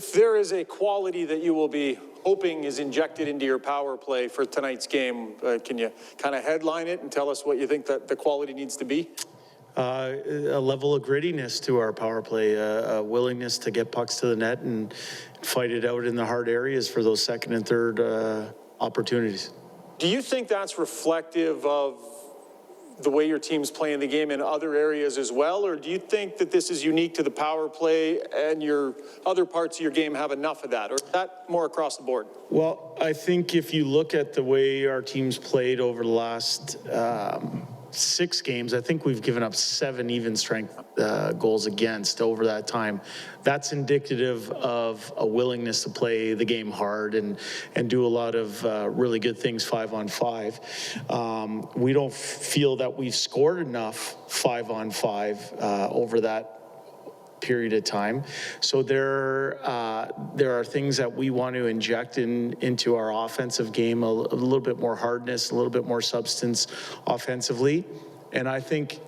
If there is a quality that you will be hoping is injected into your power play for tonight's game, can you kind of headline it and tell us what you think that the quality needs to be? A level of grittiness to our power play, a willingness to get pucks to the net and fight it out in the hard areas for those second and third opportunities. Do you think that's reflective of the way your team's playing the game in other areas as well, or do you think that this is unique to the power play and your other parts of your game have enough of that, or is that more across the board? Well, I think if you look at the way our team's played over the last 6 games, I think we've given up 7 even strength goals against over that time. That's indicative of a willingness to play the game hard and do a lot of really good things 5-on-5. We don't feel that we've scored enough 5-on-5 over that period of time. So there are things that we want to inject into our offensive game, a little bit more hardness, a little bit more substance offensively. And I think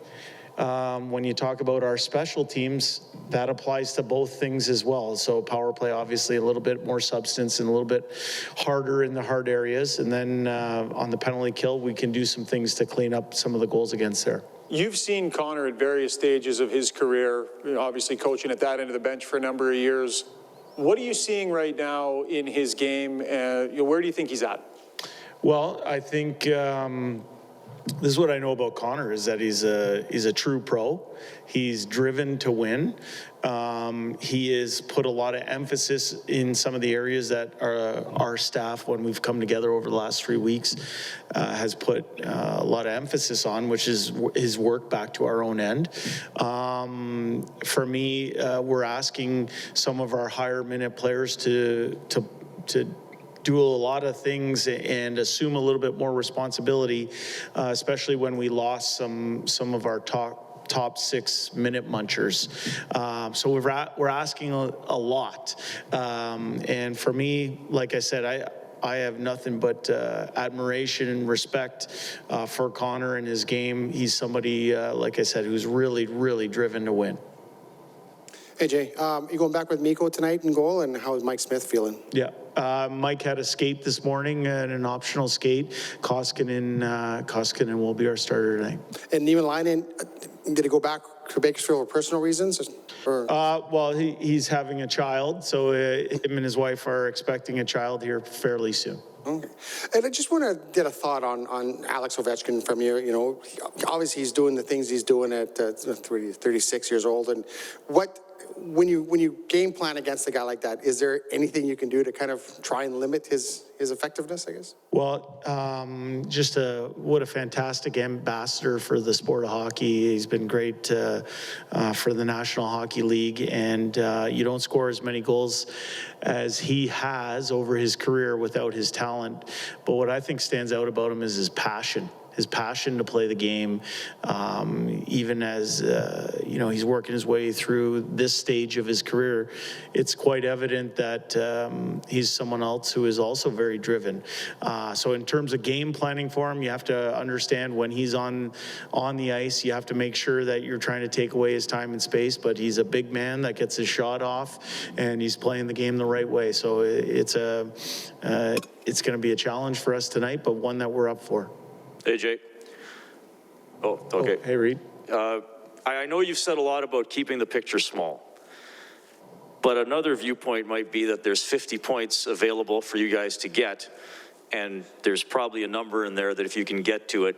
when you talk about our special teams, that applies to both things as well. So power play, obviously a little bit more substance and a little bit harder in the hard areas. And then on the penalty kill, we can do some things to clean up some of the goals against there. You've seen Connor at various stages of his career, obviously coaching at that end of the bench for a number of years. What are you seeing right now in his game? Where do you think he's at? Well, I think this is what I know about Connor, is that he's a true pro. He's driven to win. He has put a lot of emphasis in some of the areas that our staff, when we've come together over the last 3 weeks, has put a lot of emphasis on, which is his work back to our own end. For me, we're asking some of our higher minute players to do a lot of things and assume a little bit more responsibility, especially when we lost some of our top 6 minute munchers. So we're asking a lot. And for me, like I said, I have nothing but admiration and respect for Connor and his game. He's somebody, like I said, who's really, really driven to win. Hey, Jay, you going back with Mikko tonight in goal, and how is Mike Smith feeling? Yeah, Mike had a skate this morning, and an optional skate. Koskinen will be our starter tonight. And Neiman Laine, did he go back to Bakersfield for personal reasons? Or? Well, he's having a child, so him and his wife are expecting a child here fairly soon. Okay. And I just want to get a thought on Alex Ovechkin from you. You know, obviously he's doing the things he's doing at 36 years old. And when you game plan against a guy like that, is there anything you can do to kind of try and limit his effectiveness, I guess? Well, what a fantastic ambassador for the sport of hockey. He's been great for the National Hockey League, and you don't score as many goals as he has over his career without his talent. But what I think stands out about him is his passion to play the game, even as he's working his way through this stage of his career. It's quite evident that he's someone else who is also very driven. So in terms of game planning for him, you have to understand when he's on the ice, you have to make sure that you're trying to take away his time and space, but he's a big man that gets his shot off, and he's playing the game the right way. So it's going to be a challenge for us tonight, but one that we're up for. Hey, Jay. Oh, okay. Oh, hey, Reed. I know you've said a lot about keeping the picture small, but another viewpoint might be that there's 50 points available for you guys to get, and there's probably a number in there that if you can get to it,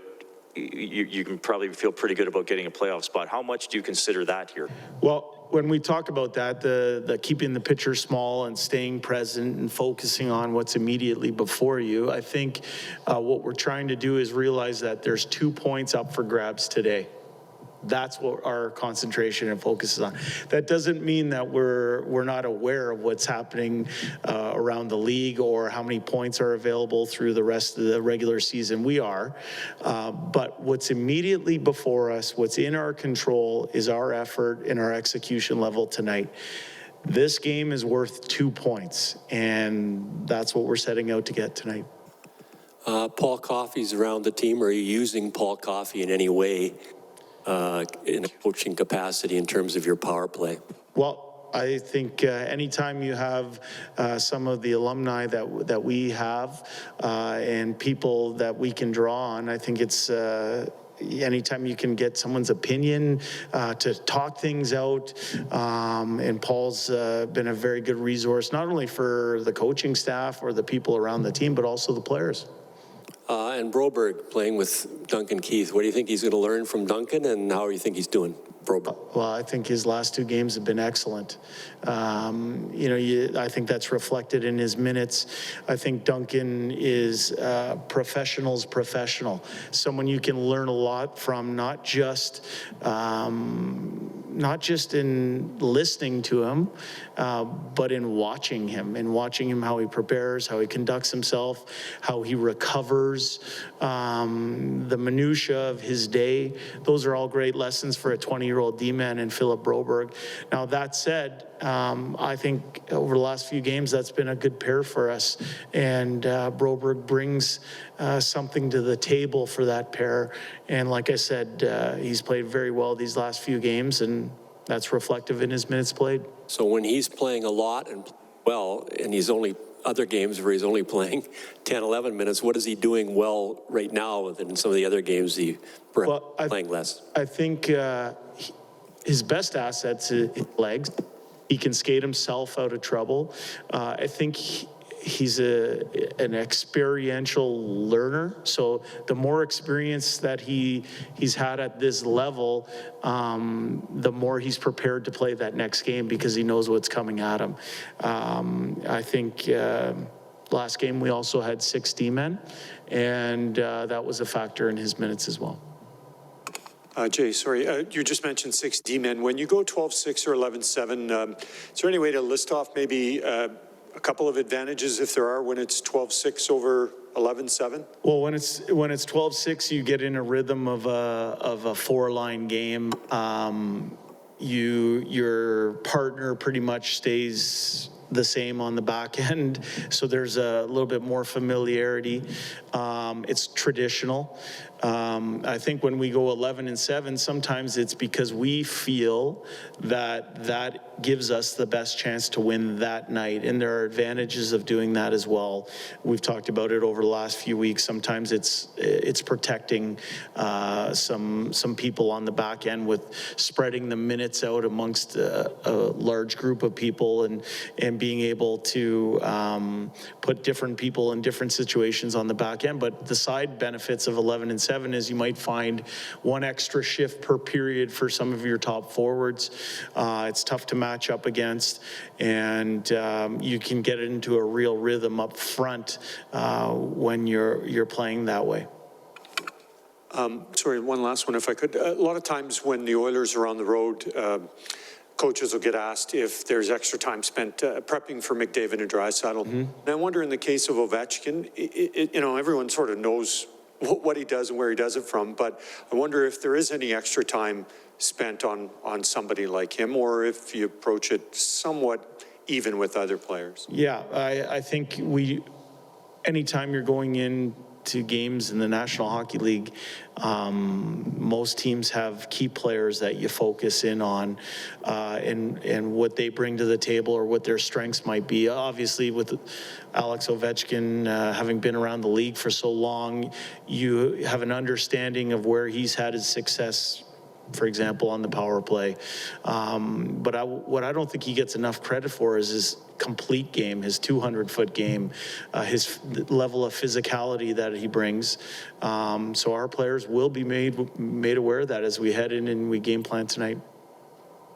you can probably feel pretty good about getting a playoff spot. How much do you consider that here? Well, when we talk about that, the keeping the picture small and staying present and focusing on what's immediately before you, I think what we're trying to do is realize that there's 2 points up for grabs today. That's what our concentration and focus is on. That doesn't mean that we're not aware of what's happening around the league or how many points are available through the rest of the regular season. We are. But what's immediately before us, what's in our control, is our effort and our execution level tonight. This game is worth 2 points, and that's what we're setting out to get tonight. Paul Coffey's around the team. Are you using Paul Coffey in any way in a coaching capacity in terms of your power play? Well, I think anytime you have some of the alumni that we have and people that we can draw on, I think it's anytime you can get someone's opinion to talk things out. And Paul's been a very good resource, not only for the coaching staff or the people around the team, but also the players. And Broberg playing with Duncan Keith. What do you think he's going to learn from Duncan, and how do you think he's doing, Broberg? Well, I think his last 2 games have been excellent. I think that's reflected in his minutes. I think Duncan is professional's professional, someone you can learn a lot from, not just in listening to him, but in watching him how he prepares, how he conducts himself, how he recovers, the minutia of his day. Those are all great lessons for a 20-year-old D-man in Philip Broberg. Now, that said, I think over the last few games, that's been a good pair for us. And Broberg brings something to the table for that pair. And like I said, he's played very well these last few games, and that's reflective in his minutes played. So when he's playing a lot and well, and he's only other games where he's only playing 10, 11 minutes, what is he doing well right now than some of the other games he playing less? I think his best assets is his legs. He can skate himself out of trouble. I think he's an experiential learner. So the more experience that he's had at this level, the more he's prepared to play that next game because he knows what's coming at him. I think last game we also had 6 D-men, and that was a factor in his minutes as well. Jay, sorry, you just mentioned 6 D-men. When you go 12-6 or 11-7, is there any way to list off maybe a couple of advantages, if there are, when it's 12-6 over 11-7? Well, when it's 12-6, you get in a rhythm of a 4-line game. Your partner pretty much stays the same on the back end, so there's a little bit more familiarity. It's traditional. I think when we go 11-7, sometimes it's because we feel that gives us the best chance to win that night, and there are advantages of doing that as well. We've talked about it over the last few weeks. Sometimes it's protecting some people on the back end with spreading the minutes out amongst a large group of people and being able to put different people in different situations on the back end. But the side benefits of 11-7 is you might find 1 extra shift per period for some of your top forwards. It's tough to match up against, and you can get into a real rhythm up front when you're playing that way. Sorry, one last one, if I could. A lot of times when the Oilers are on the road, coaches will get asked if there's extra time spent prepping for McDavid and Draisaitl. And I wonder, in the case of Ovechkin, everyone sort of knows what he does and where he does it from, but I wonder if there is any extra time spent on somebody like him, or if you approach it somewhat even with other players. Yeah, I think anytime you're going into games in the National Hockey League, most teams have key players that you focus in on and what they bring to the table or what their strengths might be. Obviously, with Alex Ovechkin having been around the league for so long, you have an understanding of where he's had his success, for example, on the power play. But what I don't think he gets enough credit for is his complete game, his 200-foot game, his level of physicality that he brings. So our players will be made aware of that as we head in and we game plan tonight.